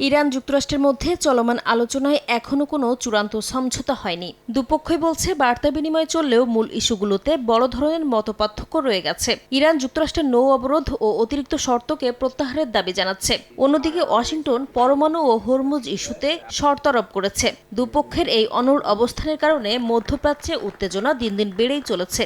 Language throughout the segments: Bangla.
ইরান যুক্তরাষ্ট্রের মধ্যে চলমান আলোচনায় এখনো কোনো চূড়ান্ত সমঝোতা হয়নি। দুপক্ষই বলছে বার্তা বিনিময় চললেও মূল ইস্যুগুলোতে বড় ধরনের মতপার্থক্য রয়ে গেছে। ইরান যুক্তরাষ্ট্রের নৌ অবরোধ ও অতিরিক্ত শর্তকে প্রত্যাহারের দাবি জানাচ্ছে। অন্যদিকে ওয়াশিংটন পরমাণু ও হরমুজ ইস্যুতে শর্ত আরোপ করেছে। দুপক্ষের এই অনড় অবস্থানের কারণে মধ্যপ্রাচ্যে উত্তেজনা দিন দিন বেড়েই চলেছে।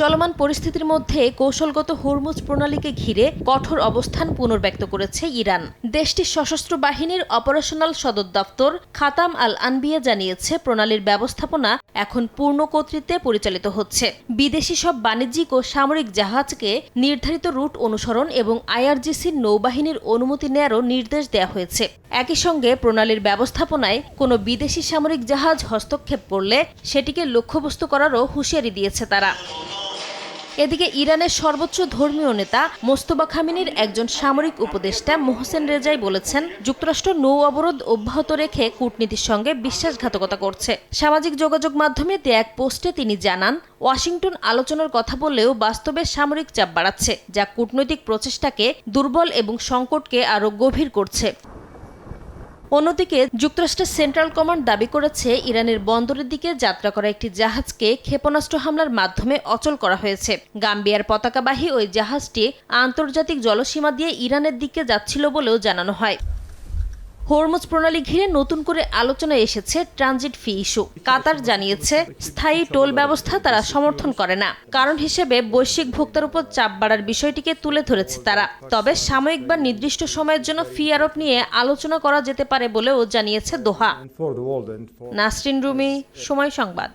চলমান পরিস্থিতির মধ্যে কৌশলগত হরমুজ প্রণালীকে ঘিরে কঠোর অবস্থান পুনর্ব্যক্ত করেছে ইরান। দেশটির সশস্ত্র বাহিনীর অপারেশনাল সদর দপ্তর খাতাম আল আনবিয়া জানিয়েছে, প্রণালীর ব্যবস্থাপনা এখন পূর্ণ কর্তৃত্বে পরিচালিত হচ্ছে। বিদেশি সব বাণিজ্যিক ও সামরিক জাহাজকে নির্ধারিত রুট অনুসরণ এবং আইআরজিসির নৌবাহিনীর অনুমতি নেয়ারও নির্দেশ দেওয়া হয়েছে। একই সঙ্গে প্রণালীর ব্যবস্থাপনায় কোনো বিদেশি সামরিক জাহাজ হস্তক্ষেপ করলে সেটিকে লক্ষ্যবস্তু করারও হুঁশিয়ারি দিয়েছে তারা। এদিকে ইরানের সর্বোচ্চ ধর্মীয় নেতা মোস্তফা খামেনির একজন সামরিক উপদেষ্টা মোহসেন রেজাই বলেছেন, যুক্তরাষ্ট্র নৌ অবরোধ অব্যাহত রেখে কূটনীতির সঙ্গে বিশ্বাসঘাতকতা করছে। সামাজিক যোগাযোগ মাধ্যমে দেয়া এক পোস্টে তিনি জানান, ওয়াশিংটন আলোচনার কথা বললেও বাস্তবে সামরিক চাপ বাড়াচ্ছে, যা কূটনৈতিক প্রচেষ্টাকে দুর্বল এবং সংকটকে আরও গভীর করছে। অন্যদিকে যুক্তরাষ্ট্রের সেন্ট্রাল কমান্ড দাবি করেছে, ইরানের বন্দরের দিকে যাত্রা করা একটি জাহাজকে ক্ষেপণাস্ত্র হামলার মাধ্যমে অচল করা হয়েছে। গাম্বিয়ার পতাকাবাহী ওই জাহাজটি আন্তর্জাতিক জলসীমা দিয়ে ইরানের দিকে যাচ্ছিল বলেও জানানো হয়। হরমুজ প্রণালী ঘিরে নতুন করে আলোচনায় এসেছে ট্রানজিট ফি ইস্যু। কাতার জানিয়েছে, স্থায়ী টোল ব্যবস্থা তারা সমর্থন করে না। কারণ হিসেবে বৈশ্বিক ভোক্তার উপর চাপ বাড়ার বিষয়টিকে তুলে ধরেছে তারা। তবে সাময়িক বা নির্দিষ্ট সময়ের জন্য ফি আরোপ নিয়ে আলোচনা করা যেতে পারে বলেও জানিয়েছে দোহা। নাসরিন রুমি, সময় সংবাদ।